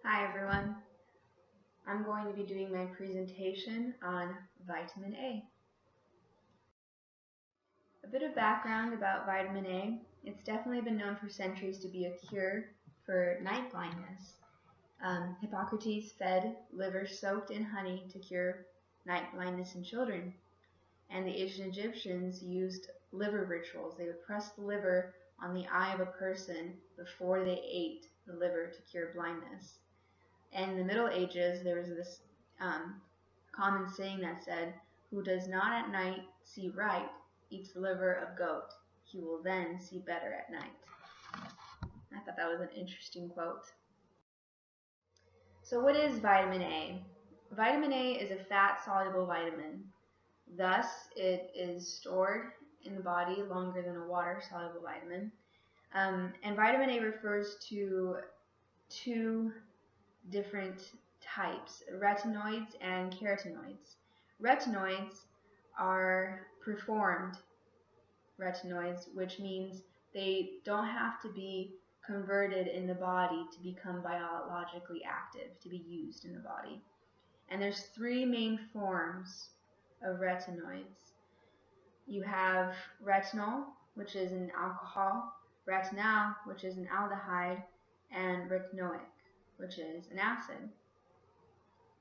Hi everyone. I'm going to be doing my presentation on vitamin A. A bit of background about vitamin A. It's definitely been known for centuries to be a cure for night blindness. Hippocrates fed liver soaked in honey to cure night blindness in children. And the ancient Egyptians used liver rituals. They would press the liver on the eye of a person before they ate the liver to cure blindness. And in the Middle Ages, there was this common saying that said, "Who does not at night see right eats the liver of goat. He will then see better at night." I thought that was an interesting quote. So what is vitamin A? Vitamin A is a fat-soluble vitamin. Thus, it is stored in the body longer than a water-soluble vitamin. And vitamin A refers to two different types, retinoids and carotenoids. Retinoids are preformed retinoids, which means they don't have to be converted in the body to become biologically active, to be used in the body. And there's three main forms of retinoids. You have retinol, which is an alcohol, retinal, which is an aldehyde, and retinoic, which is an acid.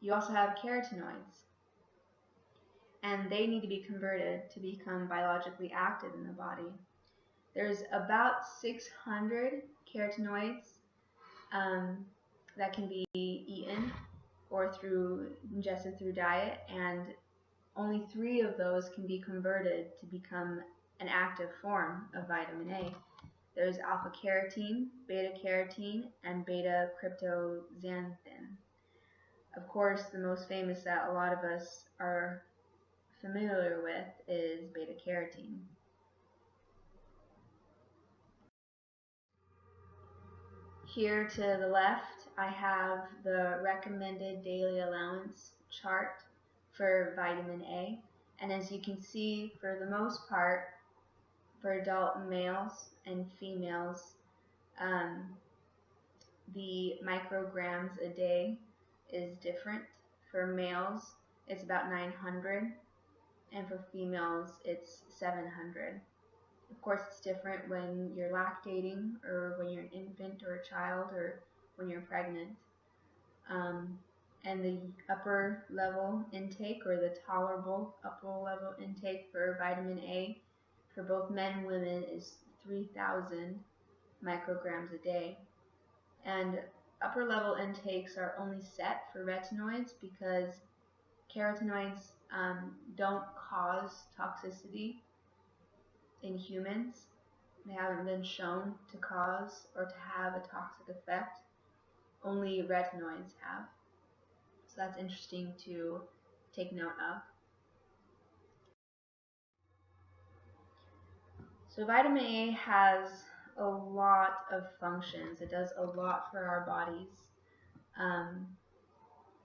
You also have carotenoids, and they need to be converted to become biologically active in the body. There's about 600 carotenoids that can be eaten or ingested through diet, and only 3 of those can be converted to become an active form of vitamin A. There's alpha carotene, beta carotene, and beta cryptoxanthin. Of course, the most famous that a lot of us are familiar with is beta carotene. Here to the left, I have the recommended daily allowance chart for vitamin A. And as you can see, for the most part, for adult males and females, the micrograms a day is different. For males, it's about 900, and for females, it's 700. Of course, it's different when you're lactating, or when you're an infant or a child, or when you're pregnant. And the upper level intake, or the tolerable upper level intake for vitamin A for both men and women is 3,000 micrograms a day. And upper level intakes are only set for retinoids because carotenoids don't cause toxicity in humans. They haven't been shown to cause or to have a toxic effect. Only retinoids have. So that's interesting to take note of. So vitamin A has a lot of functions. It does a lot for our bodies.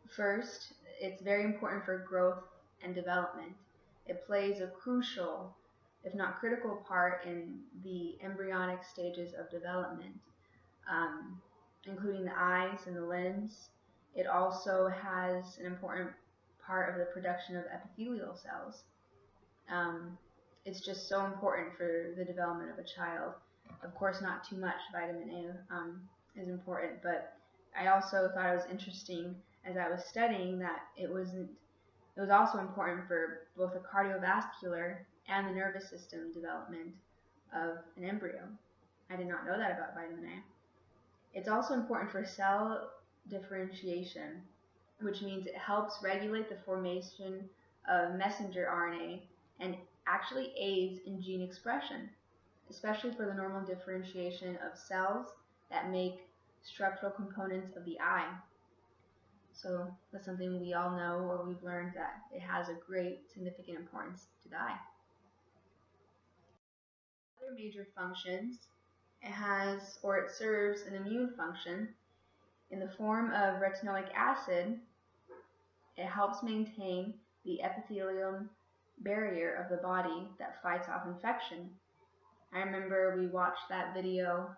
First, it's very important for growth and development. It plays a crucial, if not critical, part in the embryonic stages of development, including the eyes and the limbs. It also has an important part of the production of epithelial cells. It's just so important for the development of a child. Of course, not too much vitamin A is important, but I also thought it was interesting as I was studying that it was also important for both the cardiovascular and the nervous system development of an embryo. I did not know that about vitamin A. It's also important for cell differentiation, which means it helps regulate the formation of messenger RNA and actually aids in gene expression, especially for the normal differentiation of cells that make structural components of the eye. So that's something we all know, or we've learned, that it has a great significant importance to the eye. Other major functions, it serves an immune function. In the form of retinoic acid, it helps maintain the epithelial barrier of the body that fights off infection. I remember we watched that video,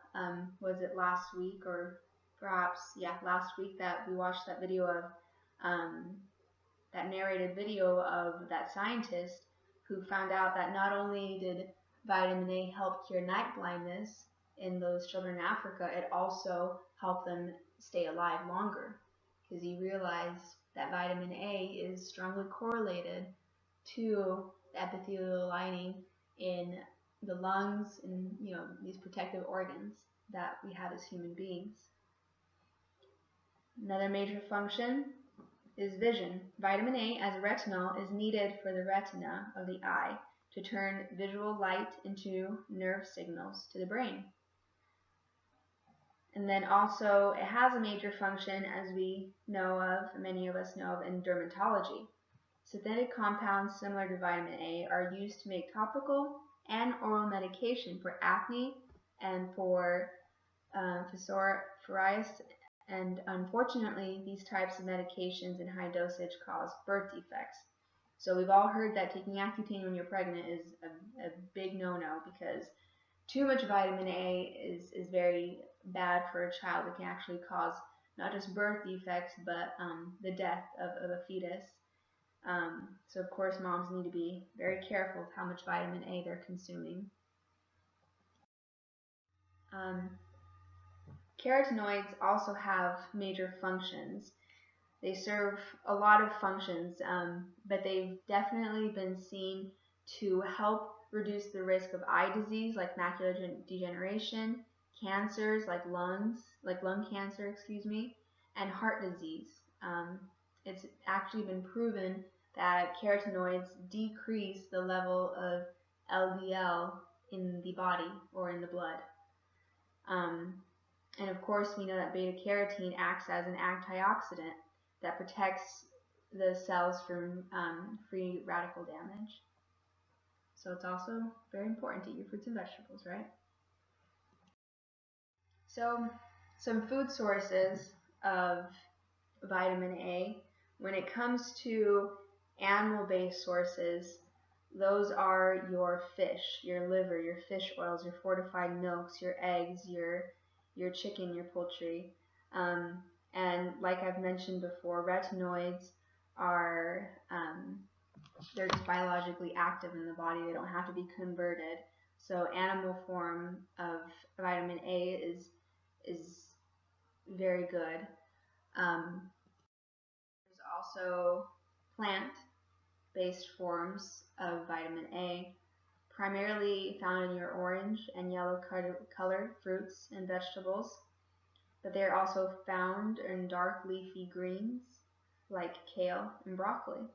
was it last week or perhaps, last week that we watched that video of, that narrated video of that scientist who found out that not only did vitamin A help cure night blindness in those children in Africa, it also helped them stay alive longer, because he realized that vitamin A is strongly correlated to the epithelial lining in the lungs and these protective organs that we have as human beings. Another major function is vision. Vitamin A as a retinol is needed for the retina of the eye to turn visual light into nerve signals to the brain. And then also it has a major function, as we know of, many of us know of, in dermatology. Synthetic compounds similar to vitamin A are used to make topical and oral medication for acne and for psoriasis, and unfortunately these types of medications in high dosage cause birth defects. So we've all heard that taking Accutane when you're pregnant is a big no-no, because too much vitamin A is very bad for a child. It can actually cause not just birth defects, but the death of a fetus. So of course moms need to be very careful of how much vitamin A they're consuming. Carotenoids also have major functions. They serve a lot of functions, but they've definitely been seen to help reduce the risk of eye disease like macular degeneration, cancers like lung cancer, and heart disease. It's actually been proven that carotenoids decrease the level of LDL in the body or in the blood. And of course we know that beta carotene acts as an antioxidant that protects the cells from free radical damage. So it's also very important to eat your fruits and vegetables, right? So some food sources of vitamin A, when it comes to animal-based sources, those are your fish, your liver, your fish oils, your fortified milks, your eggs, your chicken, your poultry. And like I've mentioned before, retinoids are they're just biologically active in the body. They don't have to be converted. So animal form of vitamin A is very good. There's also plant-based forms of vitamin A, primarily found in your orange and yellow colored fruits and vegetables, but they are also found in dark leafy greens like kale and broccoli.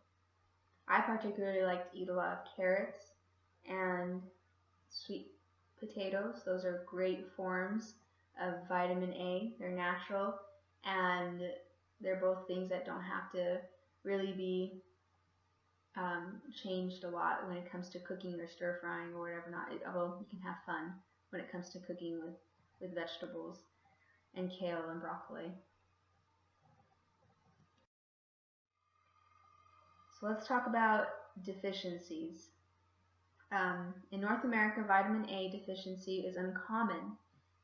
I particularly like to eat a lot of carrots and sweet potatoes. Those are great forms of vitamin A. They're natural, and they're both things that don't have to really be changed a lot when it comes to cooking or stir frying or whatever not. Although you can have fun when it comes to cooking with vegetables and kale and broccoli. So let's talk about deficiencies. In North America, vitamin A deficiency is uncommon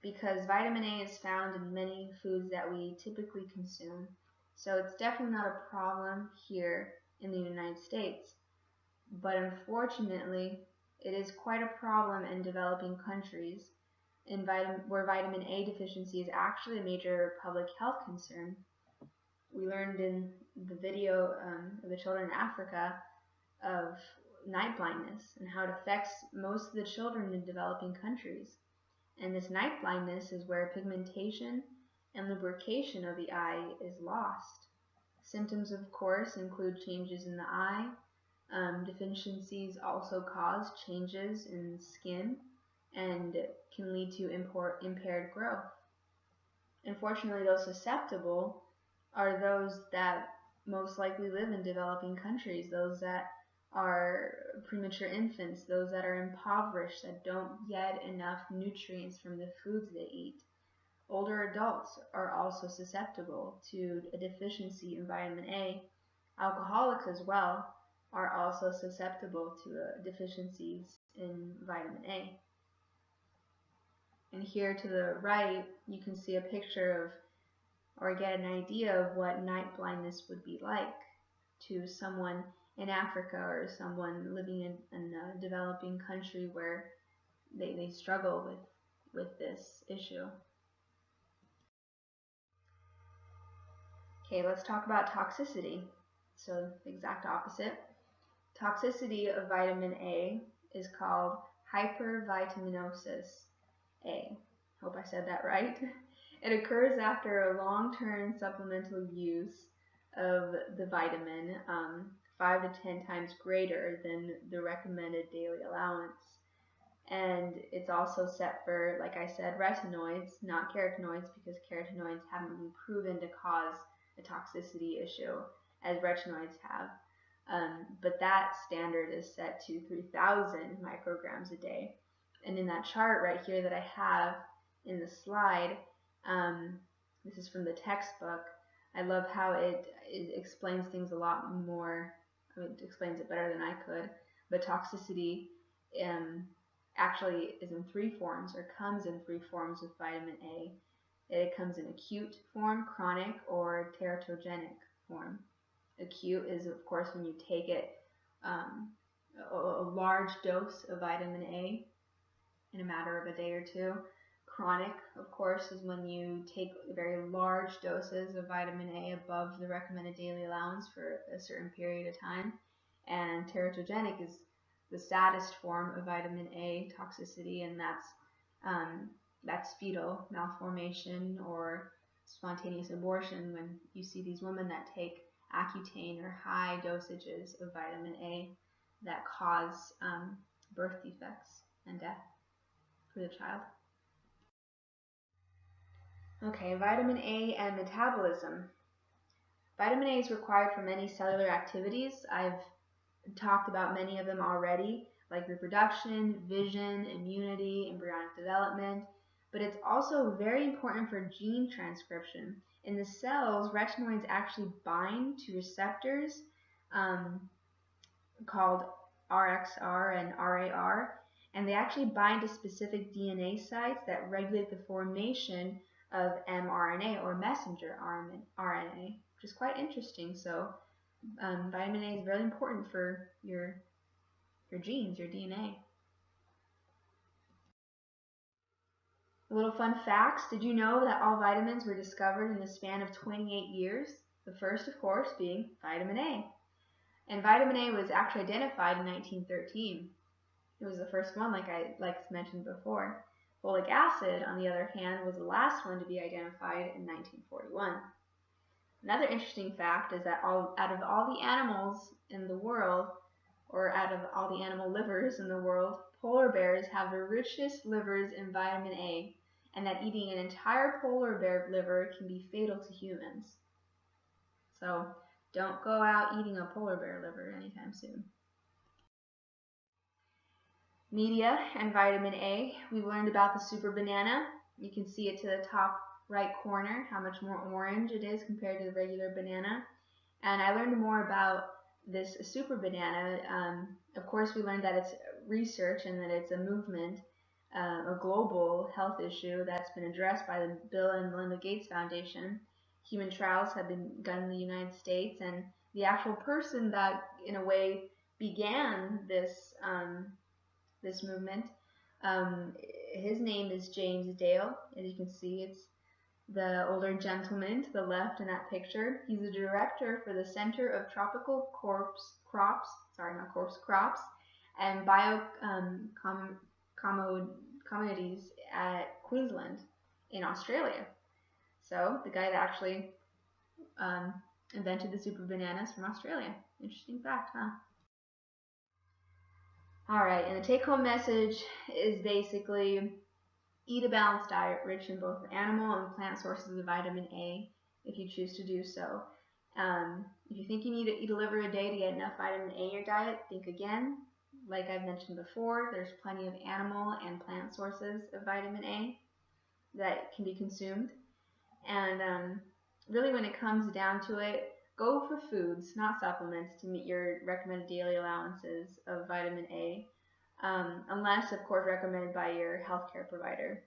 because vitamin A is found in many foods that we typically consume. So it's definitely not a problem here in the United States. But unfortunately, it is quite a problem in developing countries where vitamin A deficiency is actually a major public health concern. We learned in the video of the children in Africa of night blindness and how it affects most of the children in developing countries. And this night blindness is where pigmentation and lubrication of the eye is lost. Symptoms, of course, include changes in the eye. Deficiencies also cause changes in skin and can lead to impaired growth. Unfortunately, those susceptible are those that most likely live in developing countries, those that are premature infants, those that are impoverished, that don't get enough nutrients from the foods they eat. Older adults are also susceptible to a deficiency in vitamin A. Alcoholics as well are also susceptible to deficiencies in vitamin A. And here to the right, you can see a picture of or get an idea of what night blindness would be like to someone in Africa or someone living in a developing country where they struggle with this issue. Okay, let's talk about toxicity. So the exact opposite. Toxicity of vitamin A is called hypervitaminosis A. Hope I said that right. It occurs after a long-term supplemental use of the vitamin, 5 to 10 times greater than the recommended daily allowance. And it's also set for, like I said, retinoids, not carotenoids, because carotenoids haven't been proven to cause a toxicity issue as retinoids have. But that standard is set to 3,000 micrograms a day. And in that chart right here that I have in the slide, this is from the textbook. I love how it explains things a lot more. It explains it better than I could. But toxicity actually is in 3 forms, or comes in 3 forms with vitamin A. It comes in acute form, chronic, or teratogenic form. Acute is, of course, when you take it a large dose of vitamin A in a matter of a day or two. Chronic, of course, is when you take very large doses of vitamin A above the recommended daily allowance for a certain period of time. And teratogenic is the saddest form of vitamin A toxicity, and that's fetal malformation or spontaneous abortion, when you see these women that take Accutane or high dosages of vitamin A that cause birth defects and death for the child. Okay, vitamin A and metabolism. Vitamin A is required for many cellular activities. I've talked about many of them already, like reproduction, vision, immunity, embryonic development, but it's also very important for gene transcription. In the cells, retinoids actually bind to receptors called RXR and RAR, and they actually bind to specific DNA sites that regulate the formation of mRNA or messenger RNA, which is quite interesting. So vitamin A is really important for your genes, your DNA. Little fun facts. Did you know that all vitamins were discovered in the span of 28 years? The first, of course, being vitamin A. And vitamin A was actually identified in 1913. It was the first one, like I mentioned before. Folic acid, on the other hand, was the last one to be identified in 1941. Another interesting fact is that out of all the animals in the world, or out of all the animal livers in the world, polar bears have the richest livers in vitamin A, and that eating an entire polar bear liver can be fatal to humans. So don't go out eating a polar bear liver anytime soon. Media and vitamin A. We learned about the super banana. You can see it to the top right corner, how much more orange it is compared to the regular banana. And I learned more about this super banana. Of course, we learned that it's research and that it's a movement, a global health issue that's been addressed by the Bill and Melinda Gates Foundation. Human trials have been done in the United States, and the actual person that, in a way, began this this movement, his name is James Dale. As you can see, it's the older gentleman to the left in that picture. He's the director for the Center of Tropical Crops and Commodities at Queensland in Australia. So the guy that actually invented the super bananas from Australia. Interesting fact, huh? Alright, and the take-home message is basically eat a balanced diet rich in both animal and plant sources of vitamin A if you choose to do so. If you think you need to eat a liver a day to get enough vitamin A in your diet, think again. Like I've mentioned before, there's plenty of animal and plant sources of vitamin A that can be consumed. And really, when it comes down to it, go for foods, not supplements, to meet your recommended daily allowances of vitamin A, unless, of course, recommended by your healthcare provider.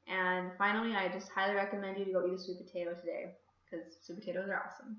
And finally, I just highly recommend you to go eat a sweet potato today because sweet potatoes are awesome.